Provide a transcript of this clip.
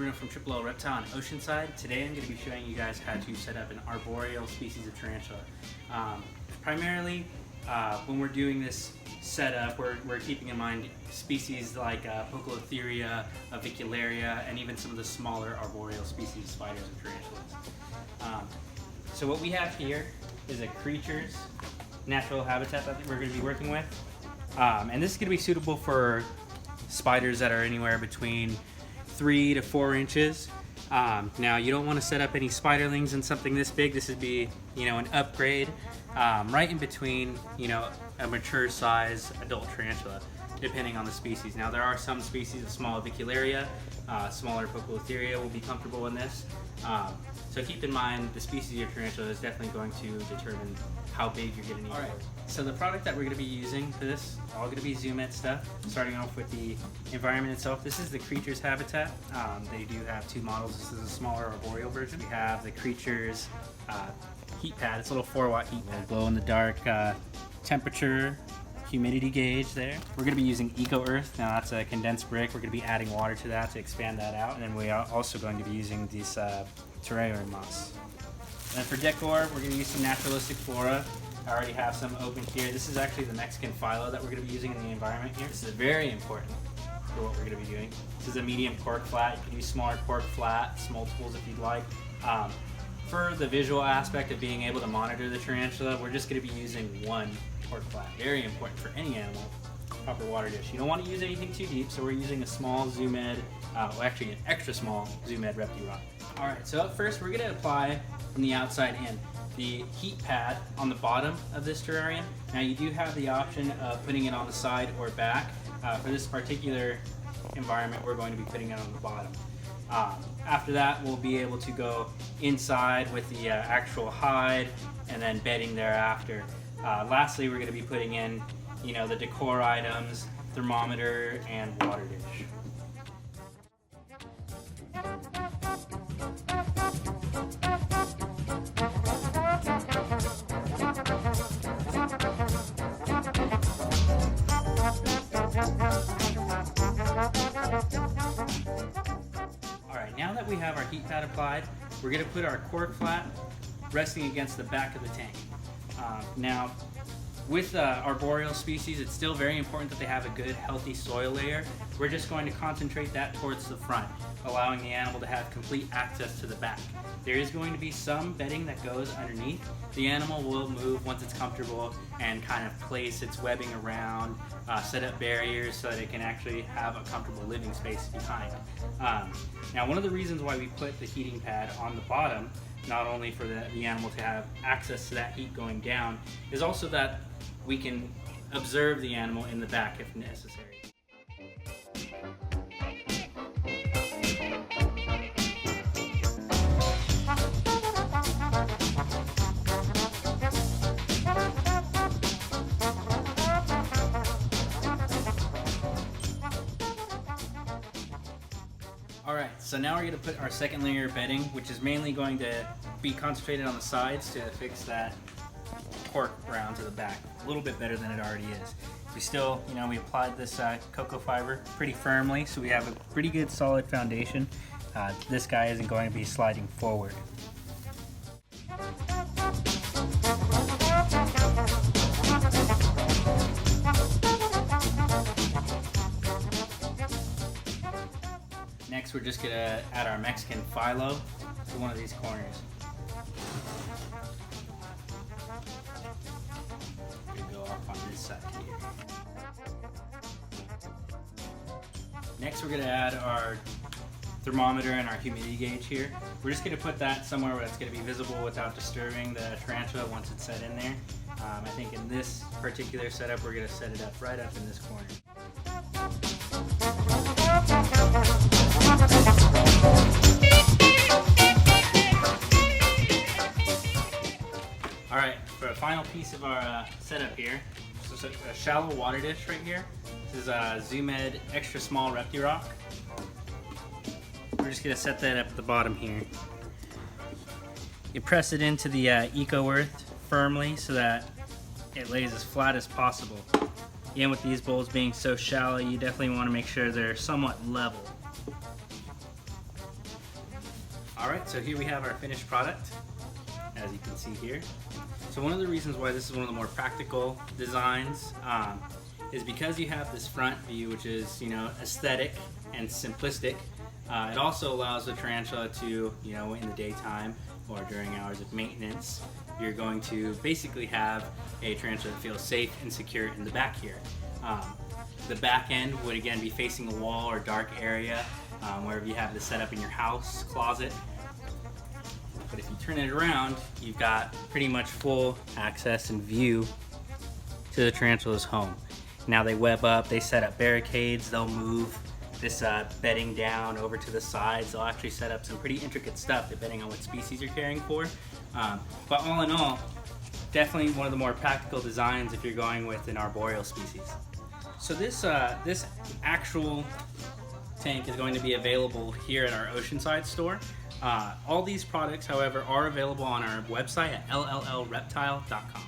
Bruno from LLLReptiles on Oceanside. Today I'm going to be showing you guys how to set up an arboreal species of tarantula. Primarily, when we're doing this setup, we're keeping in mind species like Poecilotheria, Avicularia, and even some of the smaller arboreal species of spiders and tarantulas. So what we have here is a creature's natural habitat that we're going to be working with. And this is going to be suitable for spiders that are anywhere between 3 to 4 inches. Now you don't want to set up any spiderlings in something this big. This would be, an upgrade right in between, a mature size adult tarantula, depending on the species. Now there are some species of small Avicularia, smaller Poecilotheria will be comfortable in this. So keep in mind the species of your tarantula is definitely going to determine how big you're going to need. Alright, so the product that we're going to be using for this, all going to be Zoom Ed stuff. Starting off with the environment itself, this is the creature's habitat. They do have 2 models. This is a smaller arboreal version. We have the creature's heat pad. It's a little 4-watt heat pad. Glow in the dark temperature, humidity gauge there. We're going to be using Eco Earth. Now that's a condensed brick. We're going to be adding water to that to expand that out. And then we are also going to be using this terrarium moss. And then for decor, we're going to use some naturalistic flora. I already have some open here. This is actually the Mexican philo that we're going to be using in the environment here. This is very important for what we're going to be doing. This is a medium cork flat. You can use smaller cork flats, multiples if you'd like. For the visual aspect of being able to monitor the tarantula, we're just going to be using 1 cork flat. Very important for any animal. Proper water dish. You don't want to use anything too deep, so we're using a small Zoom Ed, well actually an extra small Zoom Ed Repti rock. Alright, so up first we're going to apply from the outside in the heat pad on the bottom of this terrarium. Now you do have the option of putting it on the side or back. For this particular environment we're going to be putting it on the bottom. After that we'll be able to go inside with the actual hide and then bedding thereafter. Lastly we're going to be putting in the decor items, thermometer, and water dish. Alright, now that we have our heat pad applied, we're going to put our cork flat resting against the back of the tank. Now, with arboreal species, it's still very important that they have a good, healthy soil layer. We're just going to concentrate that towards the front, allowing the animal to have complete access to the back. There is going to be some bedding that goes underneath. The animal will move once it's comfortable and kind of place its webbing around, set up barriers so that it can actually have a comfortable living space behind. Now, one of the reasons why we put the heating pad on the bottom, not only for the animal to have access to that heat going down, is also that we can observe the animal in the back if necessary. Alright, so now we're going to put our second layer of bedding, which is mainly going to be concentrated on the sides to fix that cork around to the back a little bit better than it already is. We still, we applied this cocoa fiber pretty firmly, so we have a pretty good solid foundation. This guy isn't going to be sliding forward. Next, we're just going to add our Mexican philo to one of these corners. Go off on this side here. Next, we're going to add our thermometer and our humidity gauge here. We're just going to put that somewhere where it's going to be visible without disturbing the tarantula once it's set in there. I think in this particular setup, we're going to set it up right up in this corner. Alright, for a final piece of our setup here, just a shallow water dish right here. This is a Zoom Ed extra small Repti rock. We're just going to set that up at the bottom here. You press it into the Eco Earth firmly so that it lays as flat as possible. Again, with these bowls being so shallow, you definitely want to make sure they're somewhat level. Alright, so here we have our finished product, as you can see here. So one of the reasons why this is one of the more practical designs is because you have this front view, which is, you know, aesthetic and simplistic. It also allows the tarantula to, you know, in the daytime or during hours of maintenance, you're going to basically have a tarantula that feels safe and secure in the back here. The back end would again be facing a wall or dark area, wherever you have this set up in your house, closet. But if you turn it around, you've got pretty much full access and view to the tarantula's home. Now they web up, they set up barricades, they'll move this bedding down over to the sides. They'll actually set up some pretty intricate stuff depending on what species you're caring for. But all in all, definitely one of the more practical designs if you're going with an arboreal species. So this actual tank is going to be available here at our Oceanside store. All these products, however, are available on our website at LLLReptile.com.